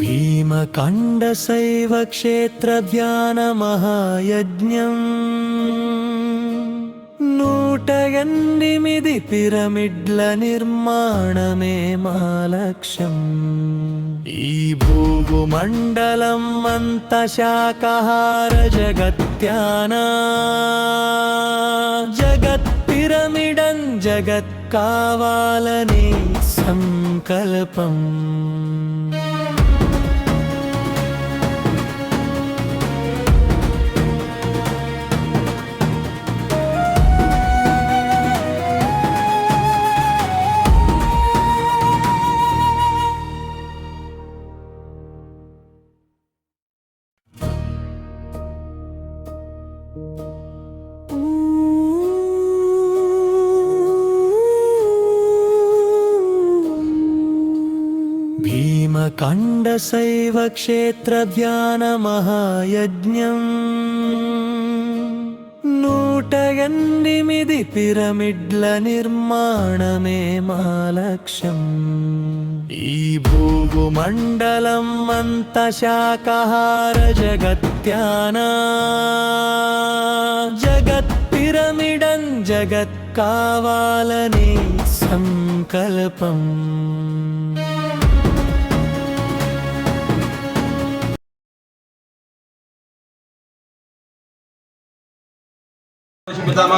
भीमकण्डशैव क्षेत्रध्यानमहायज्ञम् 108 పిరమిడ్ల నిర్మాణమే మా లక్ష్యం. ఈ భూమండలం అంత శాకాహార జగత్యానా జగత్ పిరమిడన్ జగత్ కావాలని సంకల్పం. భీమకండశైవ క్షేత్రధ్యానమహాయజ్ఞం 108 పిరమిడ్ల నిర్మాణమే మా లక్ష్యం. ఈ భూమండలం అంత శాకాహార జగత్యానా జగత్ పిరమిడన్ జగత్ కావాలని సంకల్పం.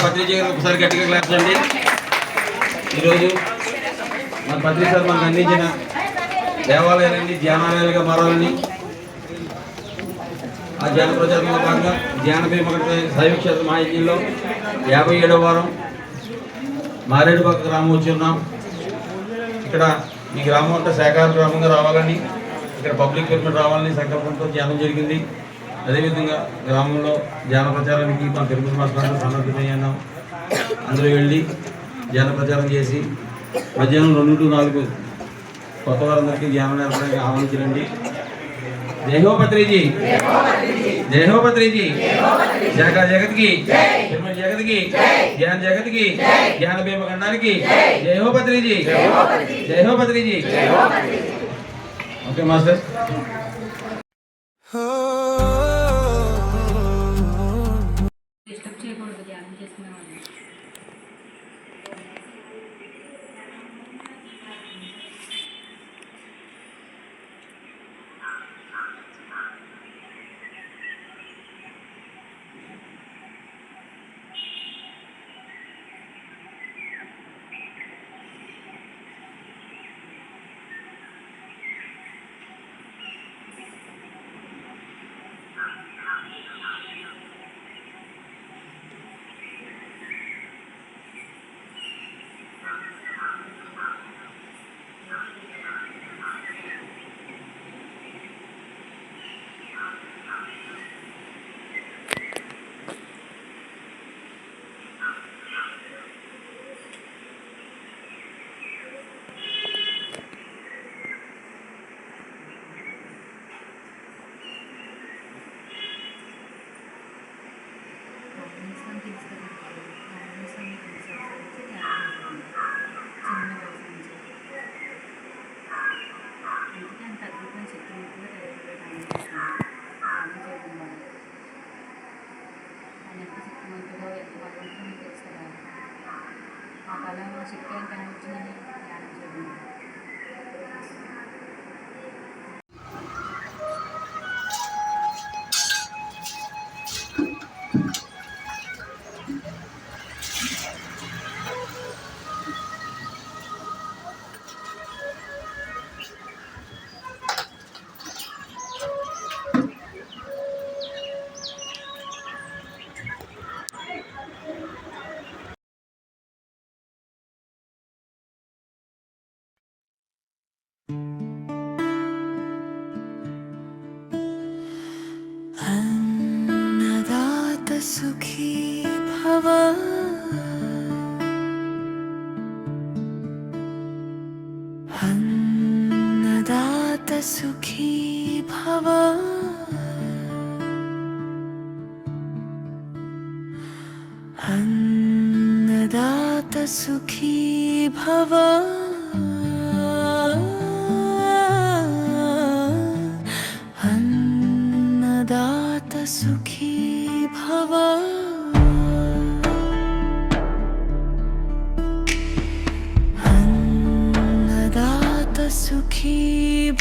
పత్రిక ఒకసారి గట్టిగా క్లాస్ అండి. ఈరోజు మన పత్రిక సార్ మనకు అందించిన దేవాలయాలన్నీ ధ్యానాలయాలుగా మారాలని ఆ ధ్యాన ప్రచారంలో భాగంగా ధ్యాన శైవక్షేత్ర మహాయజ్ఞంలో 57వ వారం మారేడుపక్క గ్రామం వచ్చి ఉన్నాం. ఇక్కడ ఈ గ్రామం అంతా శాఖాహార గ్రామంగా రావాలని, ఇక్కడ పబ్లిక్ పిరమిడ్ రావాలని సంకల్పంతో ధ్యానం జరిగింది. అదేవిధంగా గ్రామంలో ధ్యాన ప్రచారానికి మన తిరుపతి మాస్టర్ సన్నద్ధమయ్యాం. అందరూ వెళ్ళి ధ్యాన ప్రచారం చేసి మధ్యాహ్నం 2 to 4 కొత్త వారందరికీ ధ్యానం నేర్పడానికి ఆహ్వానించండి. జై హో పత్రిజీ, జై హో పత్రిజీ, శాఖా జగత్కి, తిరుమల జగత్కి, ధ్యాన జగత్కి, ధ్యాన భీమఖండానికి జై హో పత్రిజీ, జై హో పత్రిజీ. Okay master. ఆ కళలో శక్తి ఎంత వచ్చిందని ధ్యానం చేయండి. अन्नदात सुखी भव अन्नदात सुखी भव अन्नदात सुखी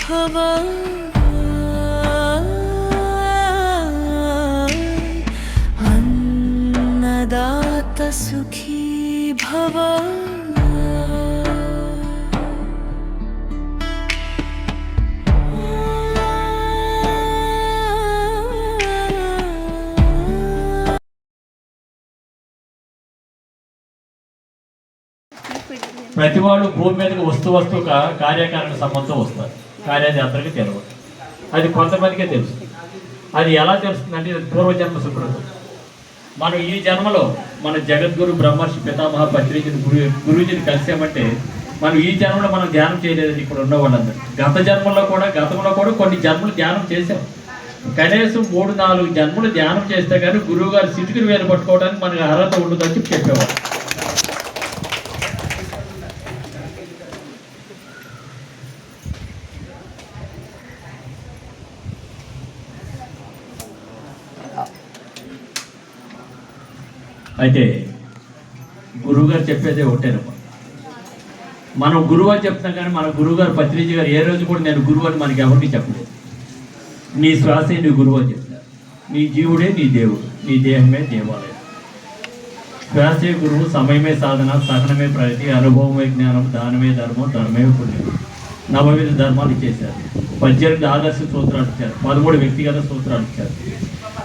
भव अन्नदात सुखी भव ప్రతి వాళ్ళు భూమి మీదకి వస్తూ కార్యకారణ సంబంధం వస్తారు, కార్యాచరణకి తెలియదు. అది కొంతమందికే తెలుసు. అది ఎలా తెలుస్తుందంటే ఇది పూర్వజన్మ సుకృతం. మనం ఈ జన్మలో మన జగద్గురు బ్రహ్మర్షి పితామహ పత్రిజుని గురువుజిని కలిసామంటే మనం ఈ జన్మలో మనం ధ్యానం చేయలేదండి. ఇక్కడ ఉన్న వాళ్ళందరూ గతంలో కూడా కొన్ని జన్మలు ధ్యానం చేసాం. కనీసం 3-4 జన్మలు ధ్యానం చేస్తే కానీ గురువు గారు సిటికిని వేలు పట్టుకోవడానికి మనకు అర్హత ఉండదని చెప్పేవారు. అయితే గురువుగారు చెప్పేదే ఒకటేనమ్మా. మనం గురువు అని చెప్తాం కానీ మన గురువుగారు పత్రిజీ గారు ఏ రోజు కూడా నేను గురువు అని మనకి ఎవరికి చెప్పలేదు. నీ శ్వాసే నీ గురువు అని చెప్తారు. నీ జీవుడే నీ దేవుడు, నీ దేహమే దేవాలయం. శ్వాసే గురువు, సమయమే సాధన, సహనమే ప్రగతి, అనుభవమే జ్ఞానం, దానమే ధర్మం, ధర్మే పుణ్యం. 9 ధర్మాలు ఇచ్చేశారు. 18 ఆదర్శ సూత్రాలు ఇచ్చారు. 13 వ్యక్తిగత సూత్రాలు ఇచ్చారు.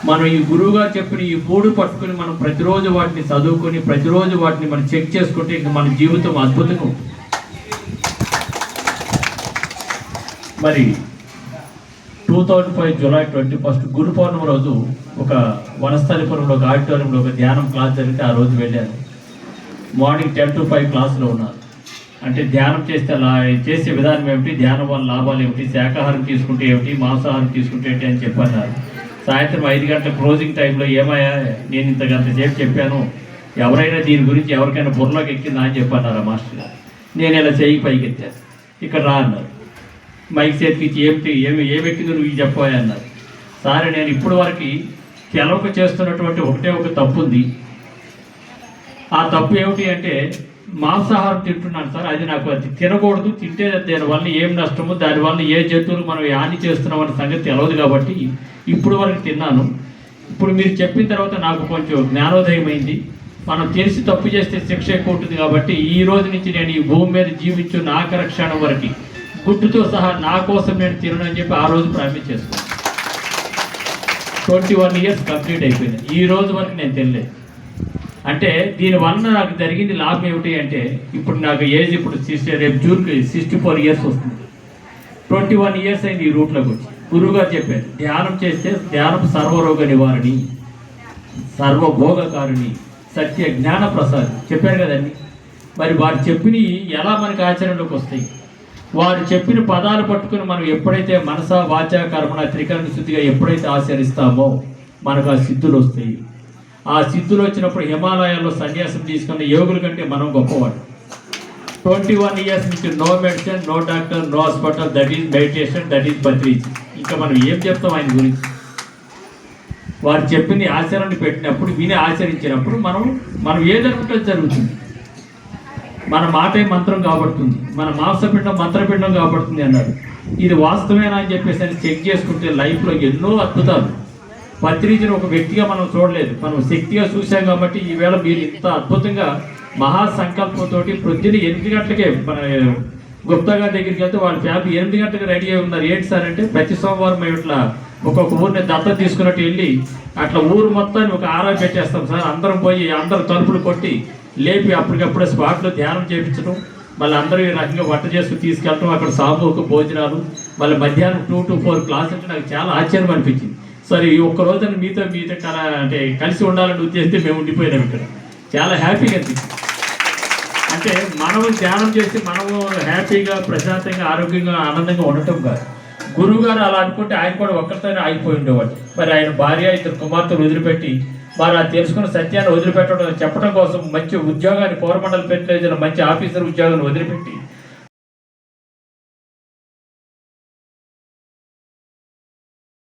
మనం ఈ గురువుగారు చెప్పిన ఈ 3 పట్టుకుని మనం ప్రతిరోజు వాటిని చదువుకొని ప్రతిరోజు వాటిని మనం చెక్ చేసుకుంటే ఇంక మన జీవితం అద్భుతంగా ఉంటుంది. మరి 2005 జూలై 21 గురు పౌర్ణమి రోజు ఒక వనస్థలిపురంలో ఒక ఆడిటోరియంలో ఒక ధ్యానం క్లాస్ జరిగితే ఆ రోజు వెళ్ళాను. మార్నింగ్ 10 to 5 క్లాసులో ఉన్నారు. అంటే ధ్యానం చేస్తే అలా చేసే విధానం ఏమిటి, ధ్యానం వల్ల లాభాలు ఏమిటి, శాకాహారం తీసుకుంటే ఏమిటి, మాంసాహారం తీసుకుంటే ఏంటి అని చెప్పన్నారు. సాయంత్రం 5 గంటల క్లోజింగ్ టైంలో ఏమయ్యా నేను ఇంత గంట సేపు చెప్పాను, ఎవరైనా దీని గురించి ఎవరికైనా బుర్రలోకి ఎక్కిందా అని చెప్పన్నారు ఆ మాస్టర్ గారు. నేను ఇలా చేయి పైకి ఎత్తాను. ఇక్కడ రా అన్నారు. మైక్ చేతికి ఏమెక్కిందో నువ్వు చెప్పాయా అన్నారు. సరే నేను ఇప్పుడు వరకు తెలవక చేస్తున్నటువంటి ఒక తప్పు ఉంది. ఆ తప్పు ఏమిటి అంటే మాంసాహారం తింటున్నాను సార్, అది నాకు అది తినకూడదు, తింటే దానివల్ల ఏం నష్టము, దానివల్ల ఏ జంతువులకు మనం హాని చేస్తున్నాం అనే సంగతి తెలియదు కాబట్టి ఇప్పుడు వరకు తిన్నాను. ఇప్పుడు మీరు చెప్పిన తర్వాత నాకు కొంచెం జ్ఞానోదయం అయింది. మనం తెలిసి తప్పు చేస్తే శిక్ష ఎక్కువ ఉంటుంది కాబట్టి ఈ రోజు నుంచి నేను ఈ భూమి మీద జీవించు నా క్షణం వరకు గుడ్డుతో సహా నా కోసం నేను తినని చెప్పి ఆ రోజు ప్రామిస్ చేసుకున్నాను. 21 years కంప్లీట్ అయిపోయింది. ఈ రోజు వరకు నేను తినలేదు. అంటే దీనివల్ల నాకు జరిగింది లాభం ఏమిటి అంటే ఇప్పుడు నాకు ఏజ్ ఇప్పుడు రేపు జూన్కి 64 years వస్తుంది. 21 years అయింది ఈ రూట్లోకి వచ్చి. గురువుగారు చెప్పారు ధ్యానం చేస్తే ధ్యానం సర్వరోగ నివారణి, సర్వభోగకారిణి, సత్య జ్ఞాన ప్రసాద్ చెప్పారు కదండి. మరి వారు చెప్పినవి ఎలా మనకి ఆచరణలోకి వస్తాయి? వారు చెప్పిన పదాలు పట్టుకుని మనం ఎప్పుడైతే మనస వాచ కర్మణ త్రికరణ శుద్ధిగా ఎప్పుడైతే ఆచరిస్తామో మనకు ఆ సిద్ధులు వస్తాయి. ఆ సిద్ధులు వచ్చినప్పుడు హిమాలయాల్లో సన్యాసం తీసుకున్న యోగుల కంటే మనం గొప్పవాడు. 21 years నుంచి no medicine, no doctor, no hospital, that is meditation, that is Patriji. ఇంకా మనం ఏం చెప్తాం ఆయన గురించి? వారు చెప్పింది ఆచరణ పెట్టినప్పుడు విని ఆచరించినప్పుడు మనం ఏదనుకుంటే జరుగుతుంది. మన మాటే మంత్రం కాబడుతుంది, మన మాంసపిండం మంత్రపిండం కాబడుతుంది అన్నారు. ఇది వాస్తవేనా అని చెప్పేసి చెక్ చేసుకుంటే లైఫ్లో ఎన్నో అద్భుతాలు. పత్రిజను ఒక వ్యక్తిగా మనం చూడలేదు, మనం శక్తిగా చూసాం కాబట్టి ఈవేళ మీరు ఇంత అద్భుతంగా మహాసంకల్పంతో ప్రొద్దున 8 గంటలకే మన గుప్తా గారి దగ్గరికి వెళ్తే వాళ్ళ ఫ్యామిలీ 8 గంటలకు రెడీ అయి ఉన్నారు. ఏంటి సార్ అంటే ప్రతి సోమవారం మేము ఇట్లా ఒక్కొక్క ఊరిని దత్తత తీసుకున్నట్టు వెళ్ళి అట్లా ఊరు మొత్తాన్ని ఒక ఆరా పెట్టేస్తాం సార్. అందరం పోయి అందరు తలుపులు కొట్టి లేపి అప్పటికప్పుడే స్పాట్లో ధ్యానం చేయించడం, మళ్ళీ అందరూ ఈ రకంగా వంట చేసుకుని తీసుకెళ్ళటం, అక్కడ సామూహిక భోజనాలు, మళ్ళీ మధ్యాహ్నం 2 to 4 క్లాస్ అంటే నాకు చాలా ఆశ్చర్యం అనిపించింది. సరే ఈ ఒక్క రోజున మీతో అంటే కలిసి ఉండాలని ఉద్దేశిస్తే మేము ఉండిపోయినాం. ఇక్కడ చాలా హ్యాపీగా అనిపించింది. అంటే మనము ధ్యానం చేసి మనము హ్యాపీగా ప్రశాంతంగా ఆరోగ్యంగా ఆనందంగా ఉండటం కాదు. గురువు గారు అలా అనుకుంటే ఆయన కూడా ఒక్కరితోనే ఆగిపోయి ఉండేవాడు. మరి ఆయన భార్య 2 కుమార్తెలు వదిలిపెట్టి వారు ఆ తెలుసుకున్న సత్యాన్ని వదిలిపెట్టడం చెప్పడం కోసం మంచి ఉద్యోగాన్ని పౌరమండల పెట్లేజీలో మంచి ఆఫీసర్ ఉద్యోగాన్ని వదిలిపెట్టి